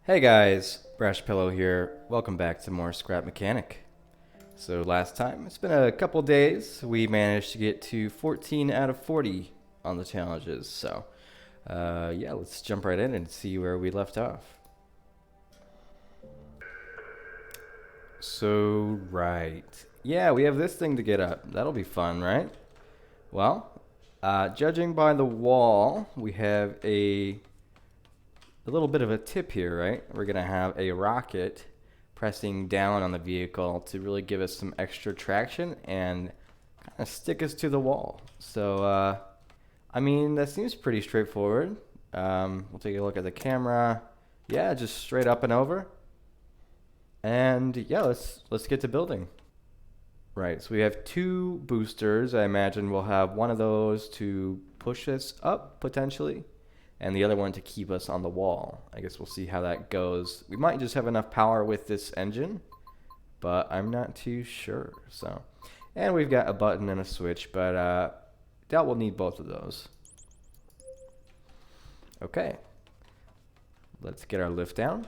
Hey guys, Brash Pillow here. Welcome back to more Scrap Mechanic. So last time, it's been a couple days, we managed to get to 14 out of 40 on the challenges. So yeah, let's jump right in and see where we left off. So right, yeah, we have this thing to get up. That'll be fun, right? Well, judging by the wall, we have a little bit of a tip here, right? We're going to have a rocket pressing down on the vehicle to really give us some extra traction and kind of stick us to the wall. So, I mean, that seems pretty straightforward. We'll take a look at the camera. Yeah, just straight up and over. And yeah, let's get to building. Right, so we have two boosters. I imagine we'll have one of those to push us up, potentially, and the other one to keep us on the wall. I guess we'll see how that goes. We might just have enough power with this engine, but I'm not too sure. So, and we've got a button and a switch, but doubt we'll need both of those. Okay, let's get our lift down.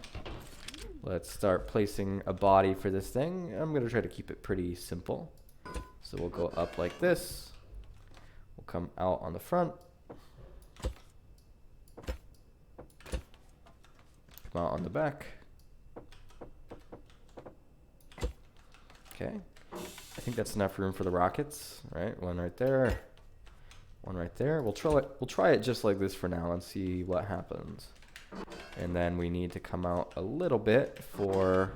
Let's start placing a body for this thing. I'm going to try to keep it pretty simple. So we'll go up like this. We'll come out on the front. Come out on the back. Okay. I think that's enough room for the rockets, right? One right there. One right there. We'll try it just like this for now and see what happens. And then we need to come out a little bit for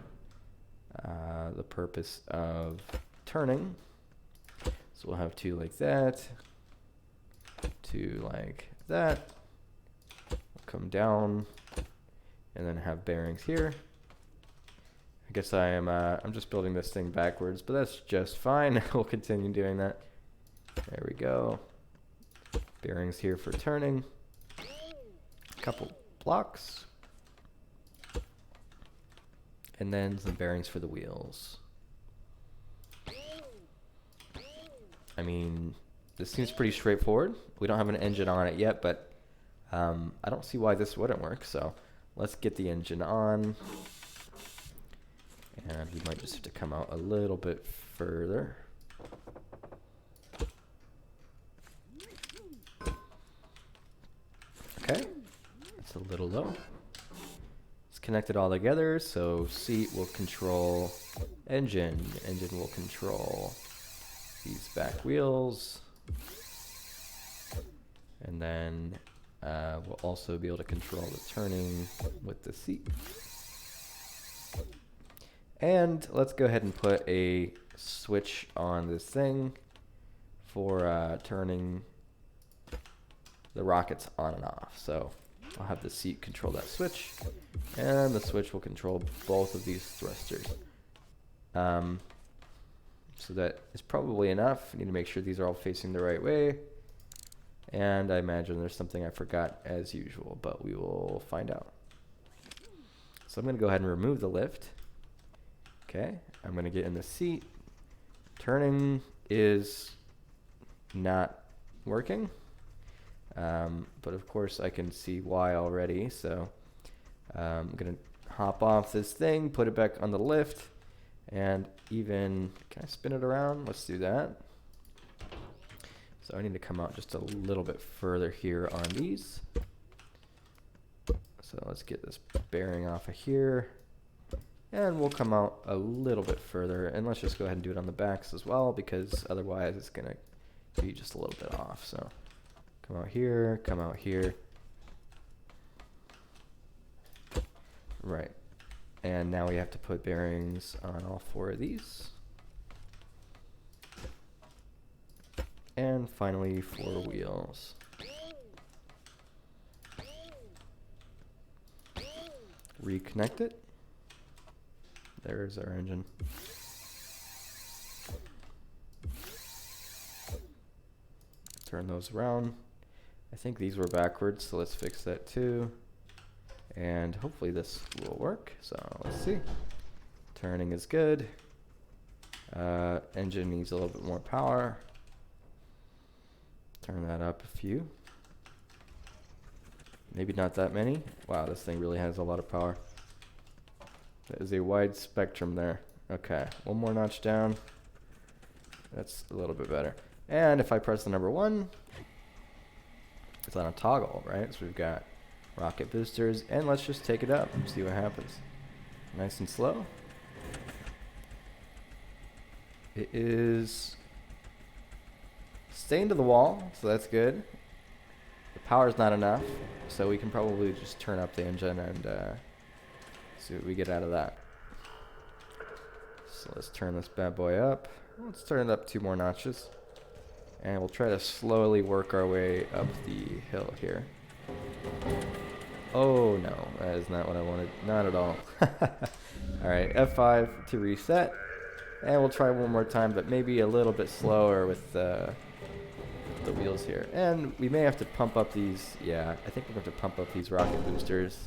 the purpose of turning. So we'll have two like that, two like that. We'll come down and then have bearings here. I guess I'm just building this thing backwards, but that's just fine. We'll continue doing that. There we go. Bearings here for turning. A couple blocks. And then some bearings for the wheels. I mean, this seems pretty straightforward. We don't have an engine on it yet, but I don't see why this wouldn't work. So let's get the engine on. And we might just have to come out a little bit further. Okay, that's a little low. Connected all together, so seat will control engine will control these back wheels, and then we'll also be able to control the turning with the seat. And let's go ahead and put a switch on this thing for turning the rockets on and off. So I'll have the seat control that switch, and the switch will control both of these thrusters. So that is probably enough. I need to make sure these are all facing the right way. And I imagine there's something I forgot as usual, but we will find out. So I'm going to go ahead and remove the lift. Okay, I'm going to get in the seat. Turning is not working. But of course I can see why already, so I'm going to hop off this thing, put it back on the lift, and even, can I spin it around? Let's do that. So I need to come out just a little bit further here on these. So let's get this bearing off of here, and we'll come out a little bit further, and let's just go ahead and do it on the backs as well, because otherwise it's going to be just a little bit off. So come out here, come out here. Right. And now we have to put bearings on all four of these. And finally, four wheels. Reconnect it. There's our engine. Turn those around. I think these were backwards, so let's fix that too. And hopefully this will work. So let's see. Turning is good. Engine needs a little bit more power. Turn that up a few. Maybe not that many. Wow, this thing really has a lot of power. That is a wide spectrum there. Okay, one more notch down. That's a little bit better. And if I press the number 1, it's on a toggle, right? So we've got rocket boosters, and let's just take it up and see what happens. Nice and slow. It is staying to the wall, so that's good. The power's not enough, so we can probably just turn up the engine and see what we get out of that. So let's turn this bad boy up. Let's turn it up 2 more notches. And we'll try to slowly work our way up the hill here. Oh no, that is not what I wanted. Not at all. Alright, F5 to reset. And we'll try one more time, but maybe a little bit slower with the wheels here. And we may have to pump up these, yeah, I think we're going to pump up these rocket boosters.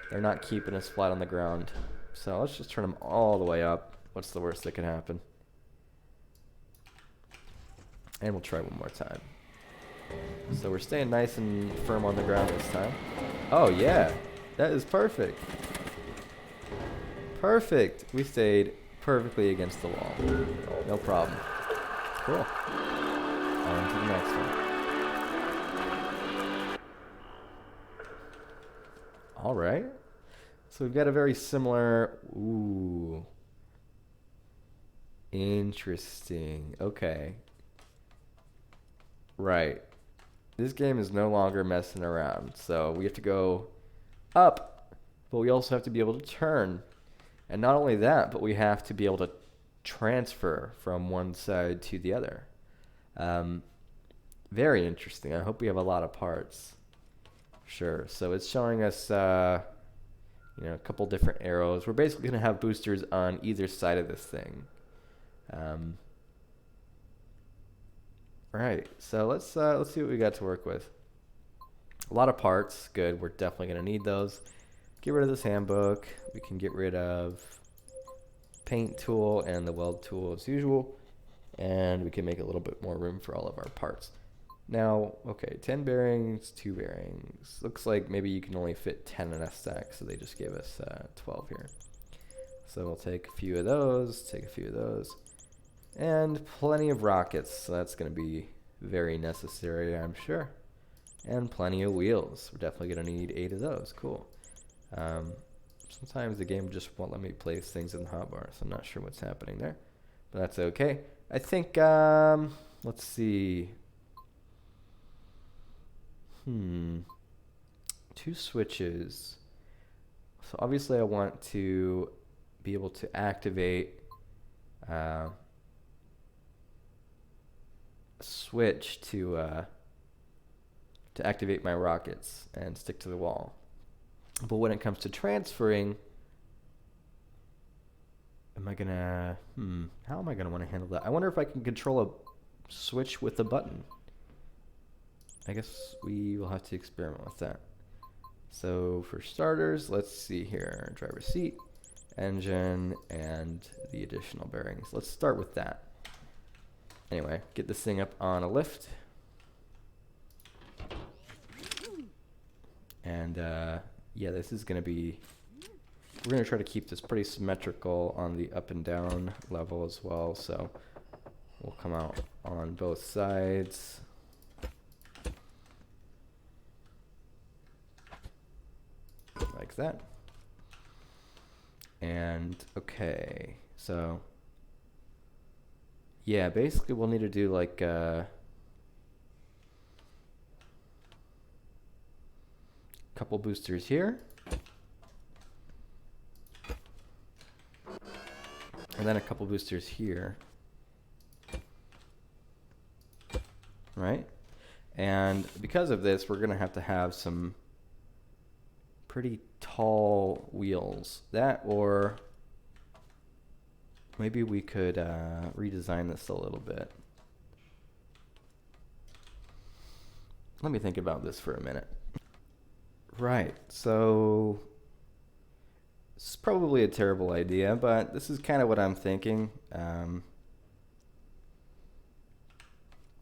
They're not keeping us flat on the ground. So let's just turn them all the way up. What's the worst that can happen? And we'll try one more time. So we're staying nice and firm on the ground this time. Oh yeah, that is perfect. Perfect. We stayed perfectly against the wall. No problem. Cool. On to the next one. All right. So we've got a very similar. Ooh. Interesting. Okay. Right. This game is no longer messing around. So we have to go up, but we also have to be able to turn. And not only that, but we have to be able to transfer from one side to the other. Very interesting. I hope we have a lot of parts. Sure. So it's showing us, a couple different arrows. We're basically going to have boosters on either side of this thing. Right. So let's see what we got to work with. A lot of parts. Good. We're definitely going to need those. Get rid of this handbook. We can get rid of paint tool and the weld tool as usual. And we can make a little bit more room for all of our parts. Now, okay, 10 bearings, 2 bearings. Looks like maybe you can only fit 10 in a stack, so they just gave us 12 here. So we'll take a few of those, and plenty of rockets. So that's going to be very necessary, I'm sure. And plenty of wheels. We're definitely going to need 8 of those. Cool. Sometimes the game just won't let me place things in the hotbar, so I'm not sure what's happening there. But that's okay. I think, let's see. 2 switches. So obviously I want to be able to activate a switch to activate my rockets and stick to the wall. But when it comes to transferring, am I gonna, how am I gonna want to handle that? I wonder if I can control a switch with a button. I guess we will have to experiment with that. So for starters, let's see here. Driver's seat, engine, and the additional bearings. Let's start with that. Anyway, get this thing up on a lift. And yeah, this is going to be, we're going to try to keep this pretty symmetrical on the up and down level as well. So we'll come out on both sides. Like that. And okay, so yeah, basically we'll need to do like a couple boosters here, and then a couple boosters here, right? And because of this, we're gonna have to have some pretty tall wheels. That, or maybe we could redesign this a little bit. Let me think about this for a minute. Right, so this is probably a terrible idea, but this is kind of what I'm thinking. To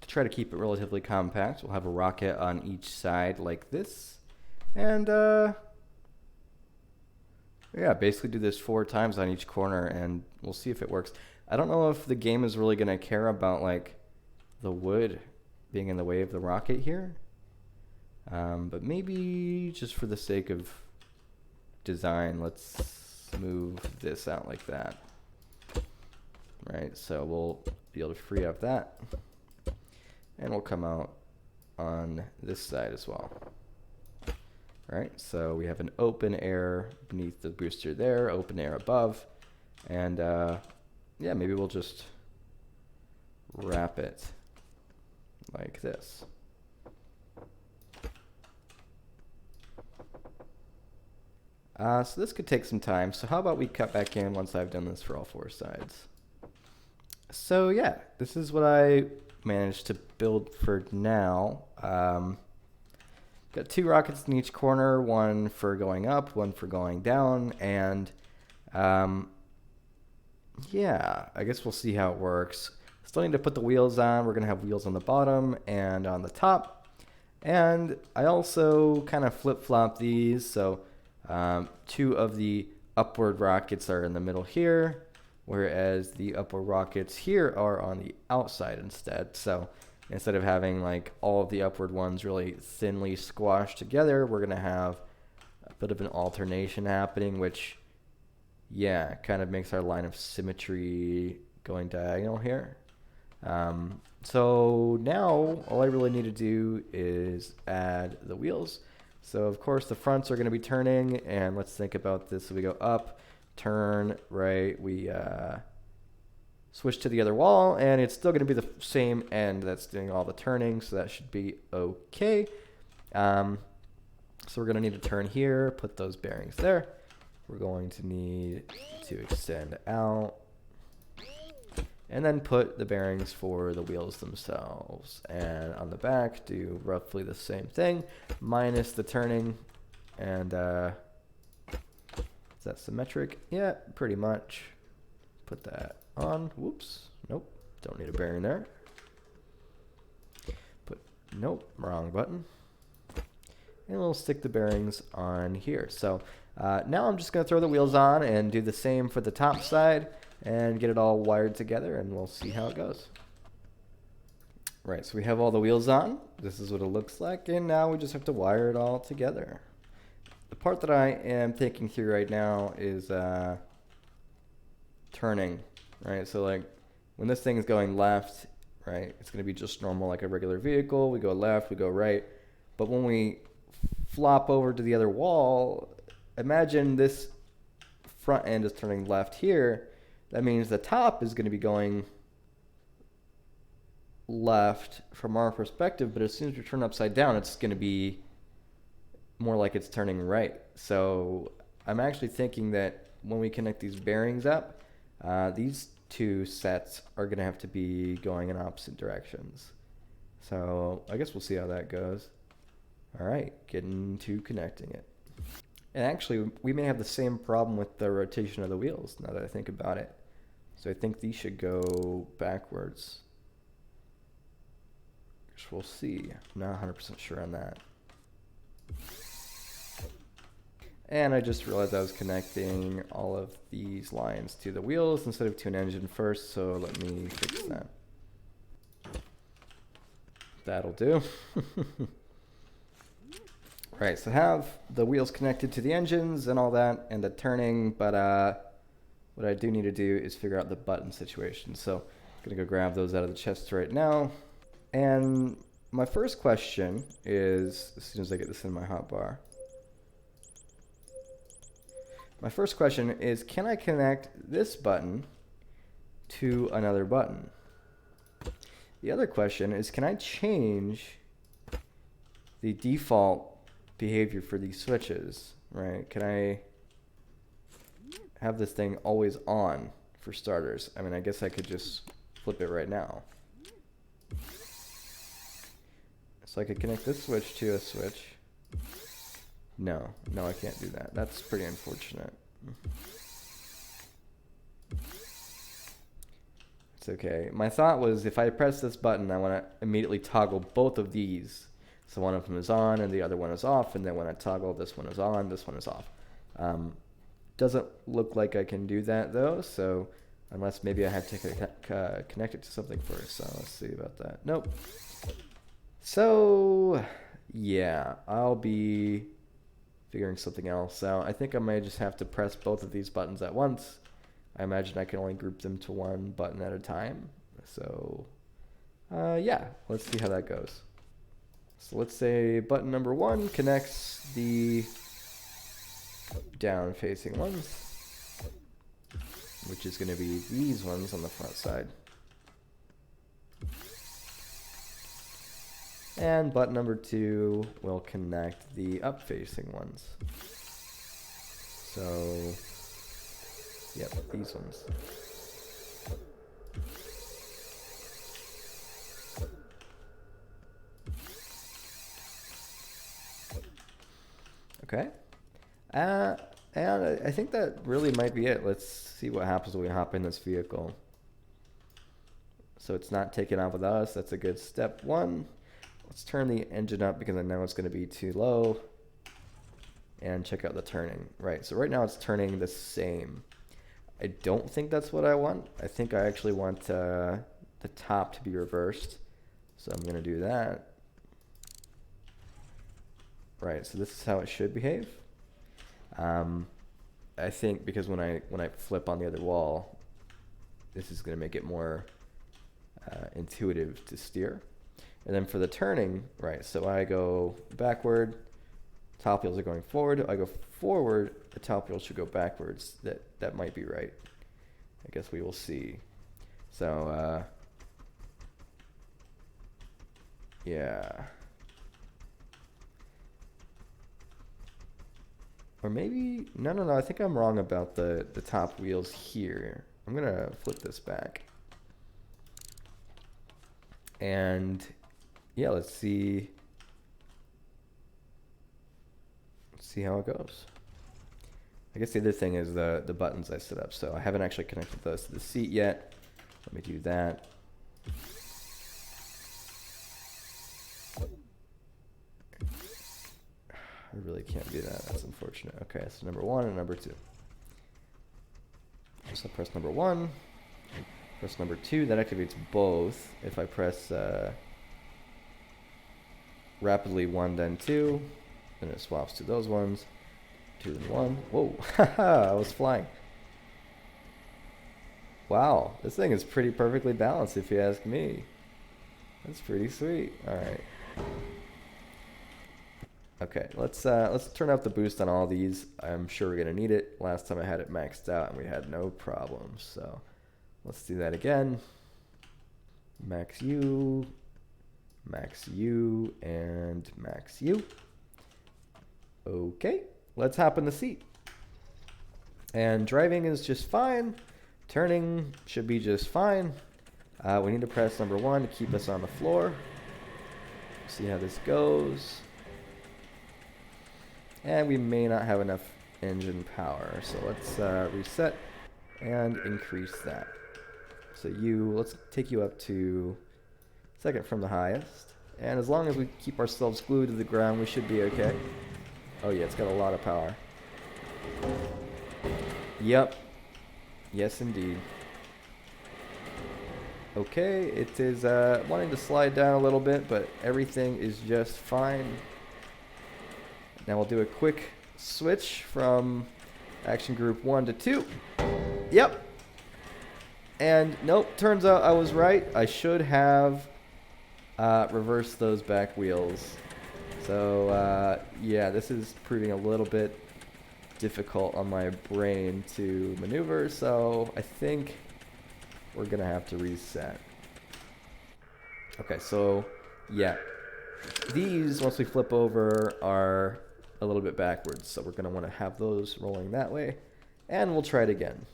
try to keep it relatively compact, we'll have a rocket on each side like this, and Yeah, basically do this 4 times on each corner and we'll see if it works. I don't know if the game is really going to care about like the wood being in the way of the rocket here. But maybe just for the sake of design, let's move this out like that. Right, so we'll be able to free up that. And we'll come out on this side as well. Right, so we have an open air beneath the booster there, open air above. And yeah, maybe we'll just wrap it like this. So this could take some time. So how about we cut back in once I've done this for all 4 sides. So yeah, this is what I managed to build for now. Got 2 rockets in each corner, one for going up, one for going down, and yeah, I guess we'll see how it works. Still need to put the wheels on. We're gonna have wheels on the bottom and on the top. And I also kind of flip-flop these, so 2 of the upward rockets are in the middle here, whereas the upward rockets here are on the outside instead. So instead of having like all of the upward ones really thinly squashed together, we're going to have a bit of an alternation happening, which, yeah, kind of makes our line of symmetry going diagonal here. So now all I really need to do is add the wheels. So of course the fronts are going to be turning, and let's think about this. So we go up, turn, right, we switch to the other wall, and it's still going to be the same end that's doing all the turning, so that should be okay. So we're going to need to turn here, put those bearings there. We're going to need to extend out, and then put the bearings for the wheels themselves. And on the back, do roughly the same thing, minus the turning. And is that symmetric? Yeah, pretty much. Put that on. Whoops. Nope. Don't need a bearing there. Nope. Wrong button. And we'll stick the bearings on here. So now I'm just going to throw the wheels on and do the same for the top side and get it all wired together, and we'll see how it goes. Right, so we have all the wheels on. This is what it looks like, and now we just have to wire it all together. The part that I am thinking through right now is turning, right? So like when this thing is going left, right, it's going to be just normal like a regular vehicle. We go left, we go right. But when we flop over to the other wall, imagine this front end is turning left here. That means the top is going to be going left from our perspective, but as soon as we turn upside down, it's going to be more like it's turning right. So I'm actually thinking that when we connect these bearings up, these 2 sets are going to have to be going in opposite directions. So I guess we'll see how that goes. All right, getting to connecting it. And actually, we may have the same problem with the rotation of the wheels, now that I think about it. So I think these should go backwards. Which we'll see. I'm not 100% sure on that. And I just realized I was connecting all of these lines to the wheels instead of to an engine first, so let me fix that. That'll do. Right, so have the wheels connected to the engines and all that, and the turning, but what I do need to do is figure out the button situation. So I'm gonna go grab those out of the chest right now. And my first question is, as soon as I get this in my hotbar, my first question is, can I connect this button to another button? The other question is, can I change the default behavior for these switches, right? Can I have this thing always on for starters? I mean, I guess I could just flip it right now. So I could connect this switch to a switch. No, I can't do that. That's pretty unfortunate. It's okay. My thought was if I press this button, I want to immediately toggle both of these. So one of them is on and the other one is off, and then when I toggle, this one is on, this one is off. Doesn't look like I can do that though, so unless maybe I have to connect it to something first. So let's see about that. Nope. So yeah, I'll be figuring something else out. I think I might just have to press both of these buttons at once. I imagine I can only group them to one button at a time. So yeah, let's see how that goes. So let's say button number 1 connects the down facing ones, which is going to be these ones on the front side. And button number 2 will connect the up facing ones. So, yep, these ones. Okay. And I think that really might be it. Let's see what happens when we hop in this vehicle. So it's not taking off with us. That's a good step 1. Let's turn the engine up because I know it's going to be too low. And check out the turning. Right, so right now it's turning the same. I don't think that's what I want. I think I actually want the top to be reversed. So I'm going to do that. Right, so this is how it should behave. I think because when I flip on the other wall, this is going to make it more intuitive to steer. And then for the turning, right, so I go backward, top wheels are going forward. I go forward, the top wheels should go backwards. That might be right. I guess we will see. So, yeah. Or maybe, no, I think I'm wrong about the top wheels here. I'm going to flip this back. And yeah, let's see how it goes. I guess the other thing is the buttons I set up. So I haven't actually connected those to the seat yet. Let me do that. I really can't do that. That's unfortunate. Okay, so number 1 and number 2. So press number 1. Press number 2. That activates both. If I press rapidly 1, then 2, then it swaps to those ones. 2 and 1. Whoa, I was flying. Wow, this thing is pretty perfectly balanced if you ask me. That's pretty sweet. All right. Okay, let's turn up the boost on all these. I'm sure we're gonna need it. Last time I had it maxed out and we had no problems. So let's do that again. Max U, and max U. Okay, let's hop in the seat. And driving is just fine. Turning should be just fine. We need to press number 1 to keep us on the floor. See how this goes. And we may not have enough engine power, so let's reset and increase that. So let's take you up to second from the highest. And as long as we keep ourselves glued to the ground, we should be okay. Oh yeah, it's got a lot of power. Yep. Yes, indeed. Okay, it is wanting to slide down a little bit, but everything is just fine. Now we'll do a quick switch from action group 1 to 2. Yep. And nope, turns out I was right. I should have reversed those back wheels. So yeah, this is proving a little bit difficult on my brain to maneuver, so I think we're gonna have to reset. Okay, so yeah, these, once we flip over, are a little bit backwards, so we're going to want to have those rolling that way, and we'll try it again.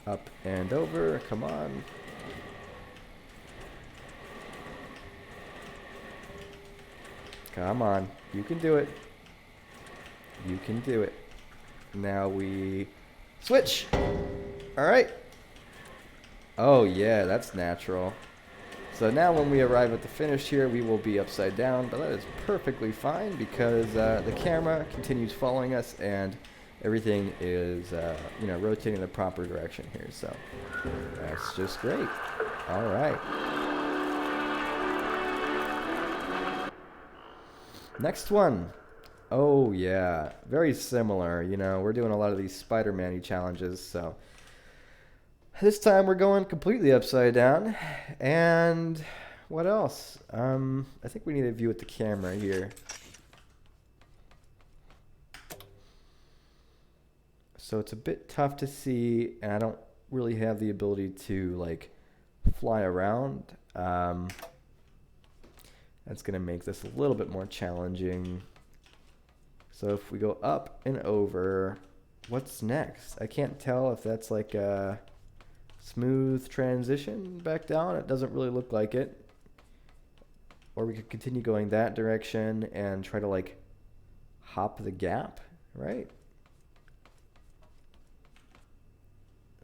Up and over, come on. Come on, you can do it. You can do it. Now we switch. All right. Oh yeah, that's natural. So now when we arrive at the finish here, we will be upside down, but that is perfectly fine because the camera continues following us and everything is, rotating in the proper direction here. So that's just great. All right. Next one. Oh, yeah. Very similar. We're doing a lot of these Spider-Man-y challenges, so this time we're going completely upside down. And what else? I think we need a view at the camera here. So it's a bit tough to see, and I don't really have the ability to, fly around. That's going to make this a little bit more challenging. So if we go up and over, what's next? I can't tell if that's like a smooth transition back down. It doesn't really look like it. Or we could continue going that direction and try to hop the gap, right?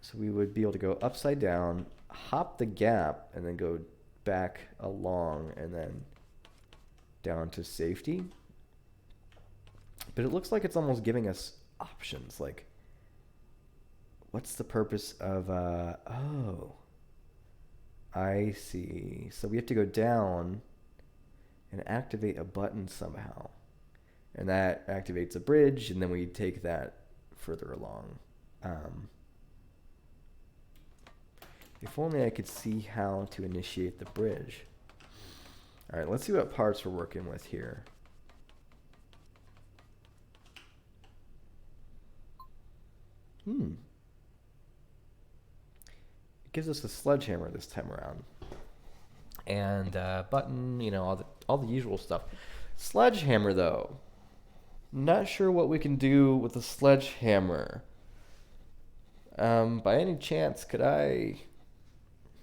So we would be able to go upside down, hop the gap, and then go back along and then down to safety. But it looks like it's almost giving us options. What's the purpose of, oh, I see. So we have to go down and activate a button somehow. And that activates a bridge, and then we take that further along. If only I could see how to initiate the bridge. All right, let's see what parts we're working with here. It gives us a sledgehammer this time around. And button, all the usual stuff. Sledgehammer, though. Not sure what we can do with the sledgehammer. By any chance, could I...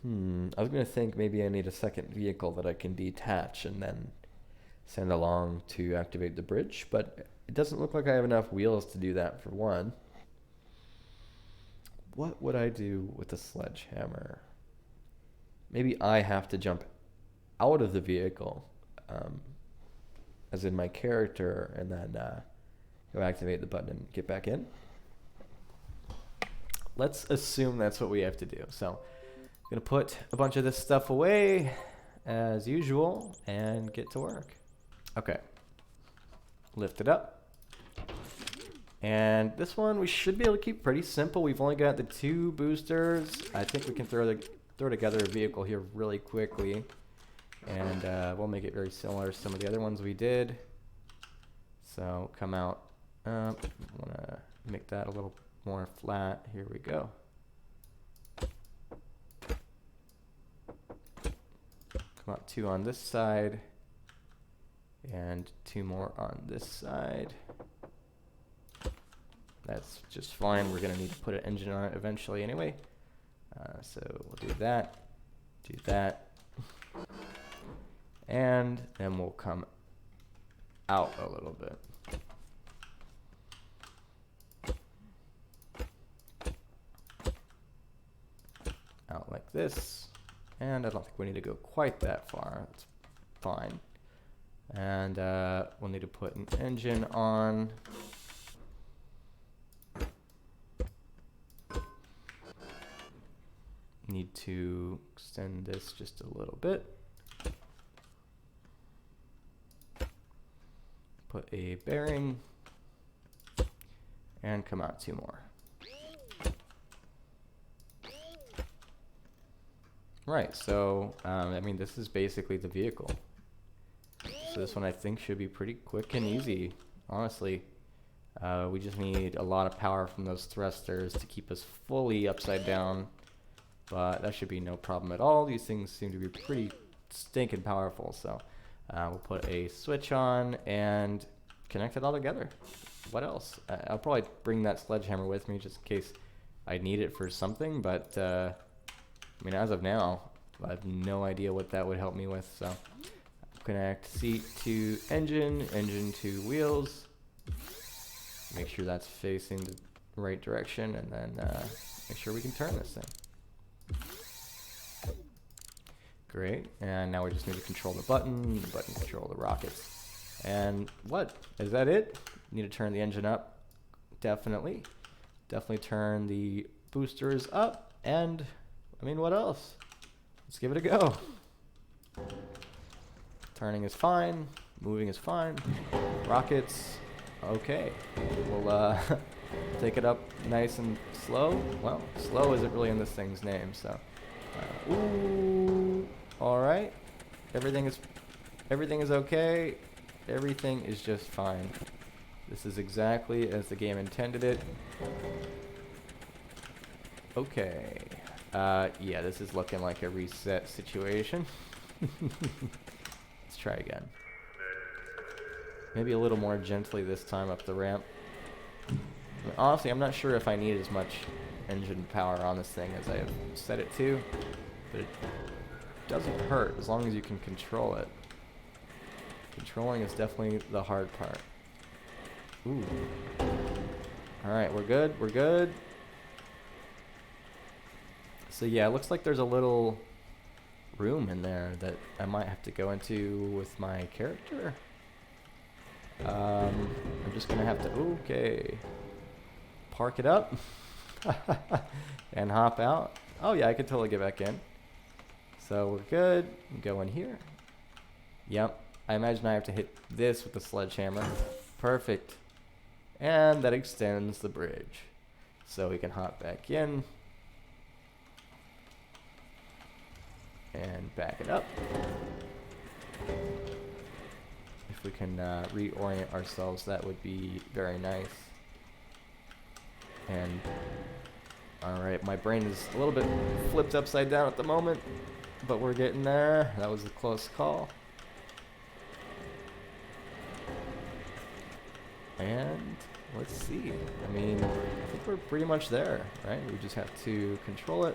I was going to think maybe I need a second vehicle that I can detach and then send along to activate the bridge, but it doesn't look like I have enough wheels to do that for one. What would I do with the sledgehammer? Maybe I have to jump out of the vehicle, as in my character, and then go activate the button and get back in. Let's assume that's what we have to do. So I'm going to put a bunch of this stuff away as usual and get to work. Okay. Lift it up. And this one we should be able to keep pretty simple. We've only got the 2 boosters. I think we can throw together a vehicle here really quickly. And we'll make it very similar to some of the other ones we did. So come out. I want to make that a little more flat. Here we go. Come out 2 on this side. And 2 more on this side. That's just fine. We're going to need to put an engine on it eventually anyway. So we'll do that. Do that. And then we'll come out a little bit. Out like this. And I don't think we need to go quite that far. That's fine. And we'll need to put an engine on. Need to extend this just a little bit. Put a bearing. And come out 2 more. Right, so, this is basically the vehicle. So this one I think should be pretty quick and easy, honestly. We just need a lot of power from those thrusters to keep us fully upside down. But that should be no problem at all. These things seem to be pretty stinking powerful. So we'll put a switch on and connect it all together. What else? I'll probably bring that sledgehammer with me just in case I need it for something. But as of now, I have no idea what that would help me with. So connect seat to engine, engine to wheels. Make sure that's facing the right direction, and then make sure we can turn this thing. Great. And now we just need to control the button control the rockets. And what? Is that it? Need to turn the engine up. Definitely. Definitely turn the boosters up. And, I mean, what else? Let's give it a go. Turning is fine. Moving is fine. Rockets. Okay. We'll take it up nice and slow. Well, slow isn't really in this thing's name, so. Ooh. All right. Everything is okay. Everything is just fine. This is exactly as the game intended it. Okay. Yeah, this is looking like a reset situation. Let's try again. Maybe a little more gently this time up the ramp. I mean, honestly, I'm not sure if I need as much engine power on this thing as I have set it to, but it doesn't hurt as long as you can control it. Controlling is definitely the hard part. Ooh. Alright, we're good, we're good. So yeah, it looks like there's a little room in there that I might have to go into with my character. I'm just gonna have to, okay, park it up and hop out. Oh yeah, I could totally get back in. So we're good. Go in here. Yep. I imagine I have to hit this with the sledgehammer. Perfect. And that extends the bridge. So we can hop back in. And back it up. If we can reorient ourselves, that would be very nice. And, alright, my brain is a little bit flipped upside down at the moment. But we're getting there. That was a close call. And let's see. I mean, I think we're pretty much there, right? We just have to control it.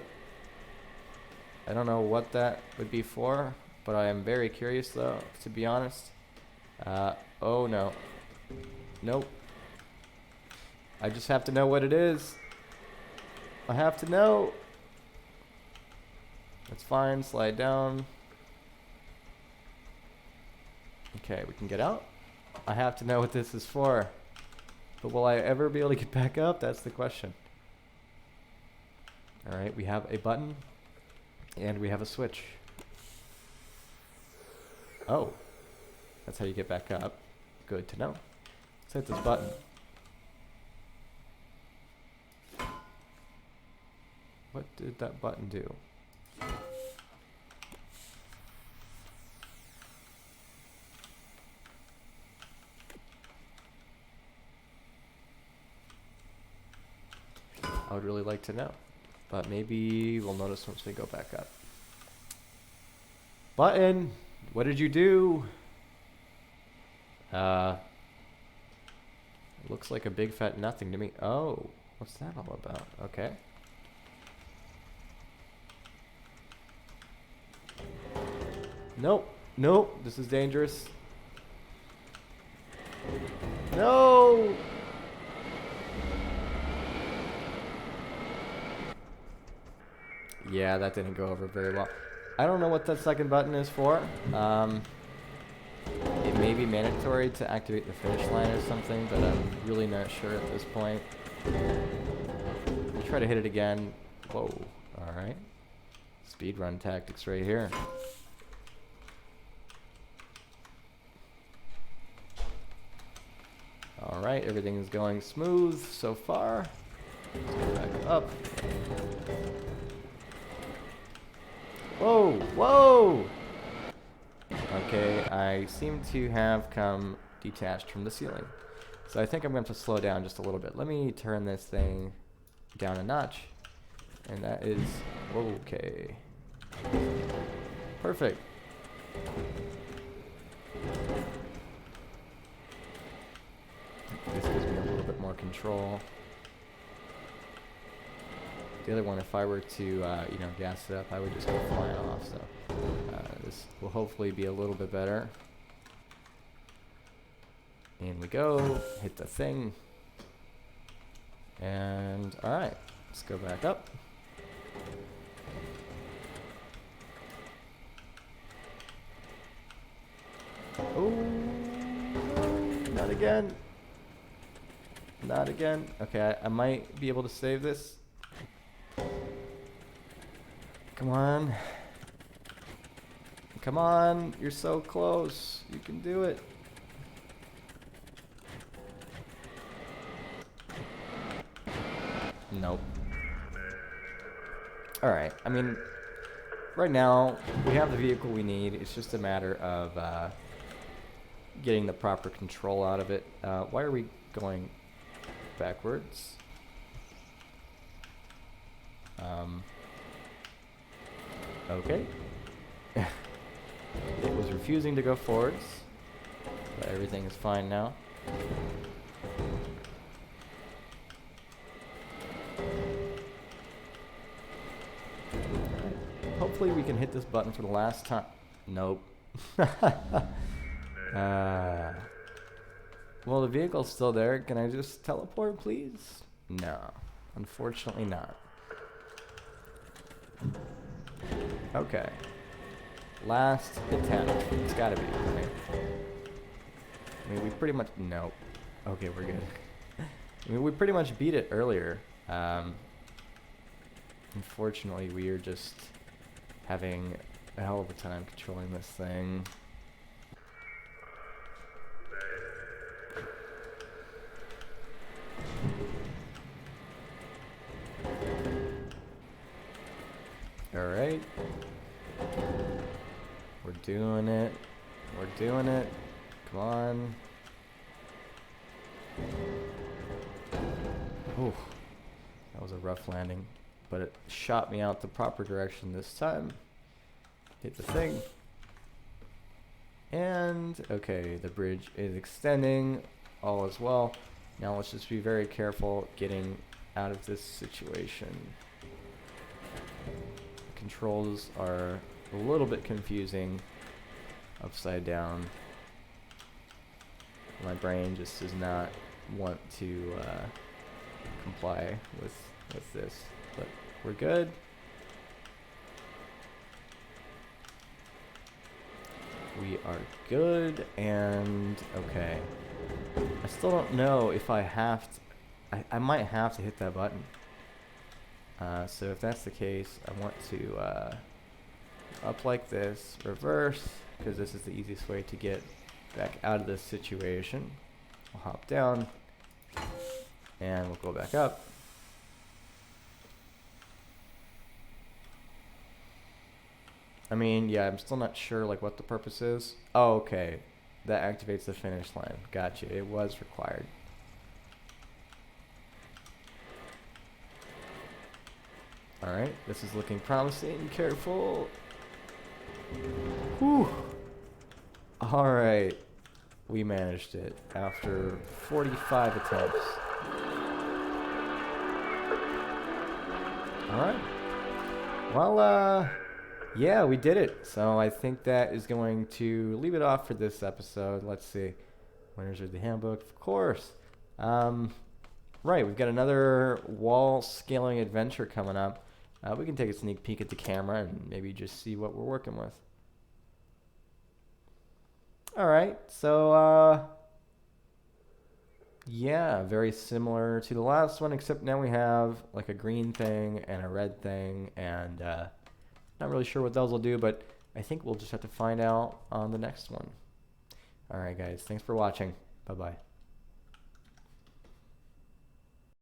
I don't know what that would be for, but I am very curious though, to be honest. Oh no. Nope. I just have to know what it is. I have to know. That's fine, slide down. Okay, we can get out. I have to know what this is for. But will I ever be able to get back up? That's the question. Alright, we have a button. And we have a switch. Oh. That's how you get back up. Good to know. Let's hit this button. What did that button do? I would really like to know, but maybe we'll notice once we go back up. Button, what did you do? It looks like a big fat nothing to me. Oh, what's that all about? Okay. Nope, nope, this is dangerous. No! Yeah, that didn't go over very well. I don't know what that second button is for. It may be mandatory to activate the finish line or something, but I'm really not sure at this point. I'll try to hit it again. Whoa, alright. Speedrun tactics right here. Alright, everything is going smooth so far. Let's go back up. Whoa, whoa! Okay, I seem to have come detached from the ceiling. So I think I'm going to slow down just a little bit. Let me turn this thing down a notch. And that is okay. Perfect. This gives me a little bit more control. The other one, if I were to, gas it up, I would just go flying off. So this will hopefully be a little bit better. In we go, hit the thing. And, alright, let's go back up. Oh, no, not again. Not again. Okay, I might be able to save this. Come on. Come on, you're so close. You can do it. Nope. Alright, I mean, right now, we have the vehicle we need. It's just a matter of getting the proper control out of it. Why are we going backwards? Okay. It was refusing to go forwards, but everything is fine now. Hopefully we can hit this button for the last time. Nope. Well, the vehicle's still there. Can I just teleport, please? No. Unfortunately not. Okay. Last attempt. It's gotta be, right? I mean, we pretty much... Nope. Okay, we're good. I mean, we pretty much beat it earlier. Unfortunately, we are just having a hell of a time controlling this thing. Alright. We're doing it. We're doing it. Come on. Ooh. That was a rough landing. But it shot me out the proper direction this time. Hit the thing. And, okay, the bridge is extending. All is well. Now let's just be very careful getting out of this situation. The controls are a little bit confusing. Upside down. My brain just does not want to comply with this. But we're good. We are good, and okay. I still don't know if I have to... I might have to hit that button. So if that's the case, I want to up like this, reverse, because this is the easiest way to get back out of this situation. I'll hop down, and we'll go back up. I mean, yeah, I'm still not sure like what the purpose is. Oh, okay. That activates the finish line. Gotcha. It was required. Alright, this is looking promising. Careful. Whew. Alright. We managed it after 45 attempts. Alright. Well, yeah, we did it. So I think that is going to leave it off for this episode. Let's see. Winners of the handbook, of course. Right, we've got another wall scaling adventure coming up. We can take a sneak peek at the camera and maybe just see what we're working with. Alright, so yeah, very similar to the last one, except now we have like a green thing and a red thing, and not really sure what those will do, but I think we'll just have to find out on the next one. Alright guys, thanks for watching. Bye-bye.